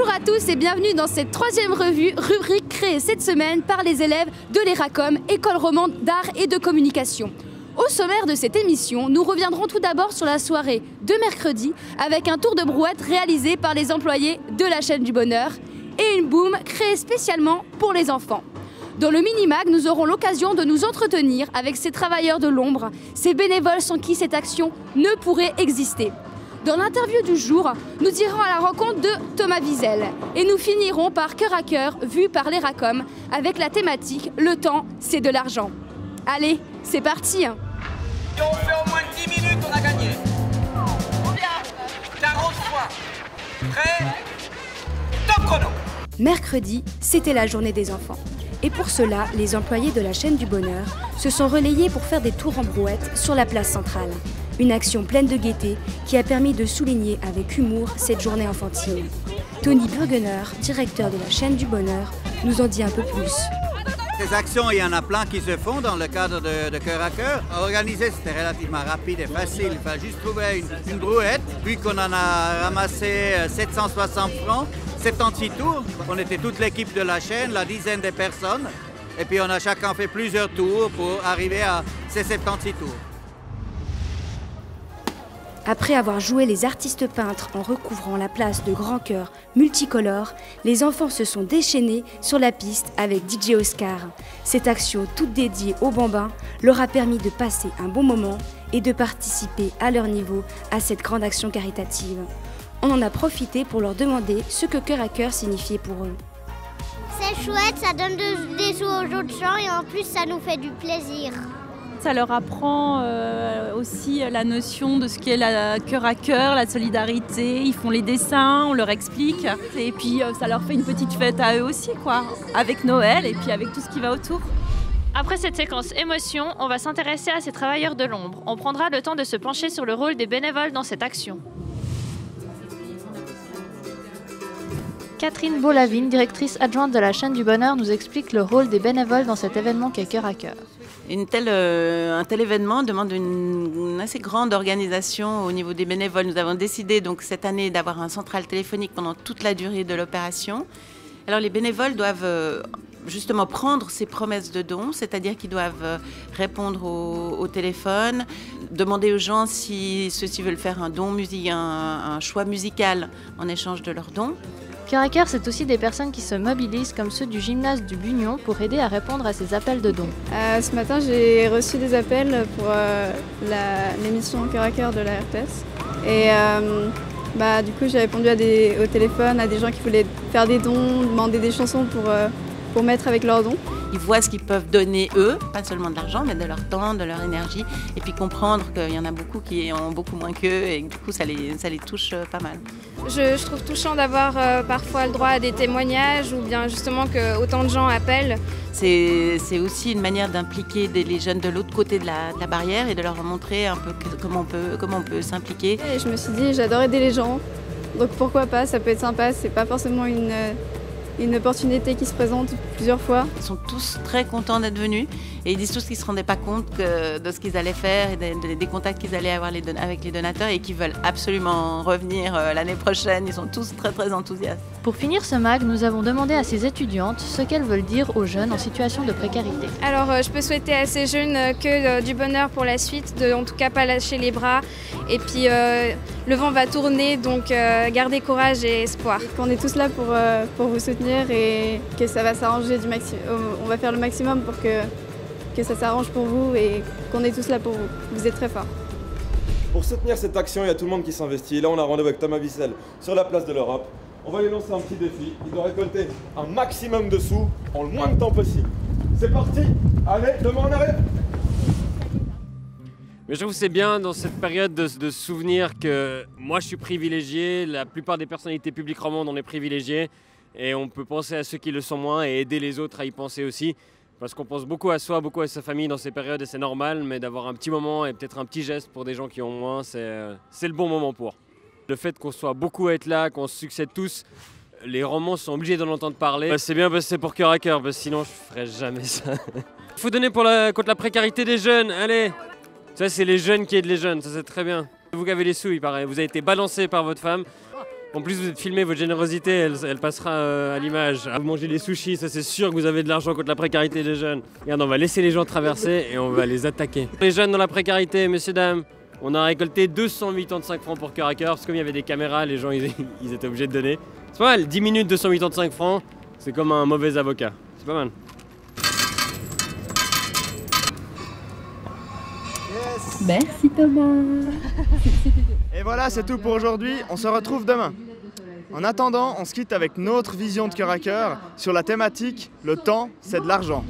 Bonjour à tous et bienvenue dans cette troisième rubrique créée cette semaine par les élèves de l'ERACOM, École romande d'art et de communication. Au sommaire de cette émission, nous reviendrons tout d'abord sur la soirée de mercredi avec un tour de brouette réalisé par les employés de la chaîne du bonheur et une boum créée spécialement pour les enfants. Dans le mini-mag, nous aurons l'occasion de nous entretenir avec ces travailleurs de l'ombre, ces bénévoles sans qui cette action ne pourrait exister. Dans l'interview du jour, nous irons à la rencontre de Thomas Wiesel et nous finirons par Cœur à Cœur, vu par l'ERACOM, avec la thématique « Le temps, c'est de l'argent ». Allez, c'est parti! Si on fait au moins 10 minutes, on a gagné. Combien? 40 fois. Prêt? Top chrono. Mercredi, c'était la journée des enfants. Et pour cela, les employés de la chaîne du bonheur se sont relayés pour faire des tours en brouette sur la place centrale. Une action pleine de gaieté qui a permis de souligner avec humour cette journée enfantine. Tony Burgener, directeur de la chaîne du bonheur, nous en dit un peu plus. Ces actions, il y en a plein qui se font dans le cadre de Cœur à Cœur. Organiser, c'était relativement rapide et facile. Il fallait juste trouver une brouette. Puis qu'on en a ramassé 760 francs, 76 tours. On était toute l'équipe de la chaîne, la dizaine de personnes. Et puis on a chacun fait plusieurs tours pour arriver à ces 76 tours. Après avoir joué les artistes peintres en recouvrant la place de grands cœurs multicolores, les enfants se sont déchaînés sur la piste avec DJ Oscar. Cette action toute dédiée aux bambins leur a permis de passer un bon moment et de participer à leur niveau à cette grande action caritative. On en a profité pour leur demander ce que Cœur à Cœur signifiait pour eux. C'est chouette, ça donne des sous aux autres gens et en plus ça nous fait du plaisir. Ça leur apprend aussi la notion de ce qu'est la cœur à cœur, la solidarité. Ils font les dessins, on leur explique. Et puis ça leur fait une petite fête à eux aussi, quoi, avec Noël et puis avec tout ce qui va autour. Après cette séquence émotion, on va s'intéresser à ces travailleurs de l'ombre. On prendra le temps de se pencher sur le rôle des bénévoles dans cette action. Catherine Bolavine, directrice adjointe de la chaîne du bonheur, nous explique le rôle des bénévoles dans cet événement qu'est Cœur à Cœur. Un tel événement demande une assez grande organisation au niveau des bénévoles. Nous avons décidé donc cette année d'avoir un central téléphonique pendant toute la durée de l'opération. Alors les bénévoles doivent justement prendre ces promesses de dons, c'est-à-dire qu'ils doivent répondre au téléphone, demander aux gens si ceux-ci veulent faire un don un choix musical en échange de leurs dons. Cœur à Cœur, c'est aussi des personnes qui se mobilisent comme ceux du gymnase du Bugnon pour aider à répondre à ces appels de dons. Ce matin, j'ai reçu des appels pour l'émission Cœur à Cœur de la RTS. Et du coup, j'ai répondu au téléphone à des gens qui voulaient faire des dons, demander des chansons pour mettre avec leurs dons. Ils voient ce qu'ils peuvent donner eux, pas seulement de l'argent, mais de leur temps, de leur énergie, et puis comprendre qu'il y en a beaucoup qui ont beaucoup moins qu'eux, et du coup ça les touche pas mal. Je trouve touchant d'avoir parfois le droit à des témoignages, ou bien justement que autant de gens appellent. C'est aussi une manière d'impliquer les jeunes de l'autre côté de la barrière et de leur montrer un peu comment on peut s'impliquer. Et je me suis dit, j'adore aider les gens, donc pourquoi pas, ça peut être sympa, c'est pas forcément une opportunité qui se présente plusieurs fois. Ils sont tous très contents d'être venus et ils disent tous qu'ils ne se rendaient pas compte de ce qu'ils allaient faire et des contacts qu'ils allaient avoir avec les donateurs et qu'ils veulent absolument revenir l'année prochaine. Ils sont tous très très enthousiastes. Pour finir ce mag, nous avons demandé à ces étudiantes ce qu'elles veulent dire aux jeunes en situation de précarité. Alors je peux souhaiter à ces jeunes que du bonheur pour la suite, en tout cas pas lâcher les bras. Et puis le vent va tourner, donc gardez courage et espoir. On est tous là pour vous soutenir et que ça va s'arranger du maximum. On va faire le maximum pour que ça s'arrange pour vous et qu'on est tous là pour vous. Vous êtes très forts. Pour soutenir cette action, il y a tout le monde qui s'investit. Là, on a rendez-vous avec Thomas Wiesel sur la place de l'Europe. On va lui lancer un petit défi. Il doit récolter un maximum de sous en le moins de temps possible. C'est parti. Allez, demain on arrive. Mais je trouve que c'est bien dans cette période de se souvenir que moi je suis privilégié, la plupart des personnalités publiques romandes on est privilégiés et on peut penser à ceux qui le sont moins et aider les autres à y penser aussi. Parce qu'on pense beaucoup à soi, beaucoup à sa famille dans ces périodes et c'est normal, mais d'avoir un petit moment et peut-être un petit geste pour des gens qui ont moins, c'est le bon moment pour. Le fait qu'on soit beaucoup à être là, qu'on se succède tous, les romans sont obligés d'en entendre parler. C'est bien parce que c'est pour Cœur à Cœur, parce que sinon je ferais jamais ça. Il faut donner contre la précarité des jeunes, allez. Ça c'est les jeunes qui aident les jeunes, ça c'est très bien. Vous qui avez les sous, il paraît, vous avez été balancé par votre femme. En plus, vous êtes filmé, votre générosité, elle passera à l'image. Vous mangez des sushis, ça c'est sûr que vous avez de l'argent contre la précarité des jeunes. Regarde, on va laisser les gens traverser et on va les attaquer. Les jeunes dans la précarité, messieurs, dames, on a récolté 285 francs pour Cœur à Cœur, parce que comme il y avait des caméras, les gens ils étaient obligés de donner. C'est pas mal, 10 minutes, 285 francs, c'est comme un mauvais avocat. C'est pas mal. Yes. Merci Thomas. Et voilà, c'est tout pour aujourd'hui, on se retrouve demain. En attendant, on se quitte avec notre vision de Cœur à Cœur sur la thématique « Le temps, c'est de l'argent ».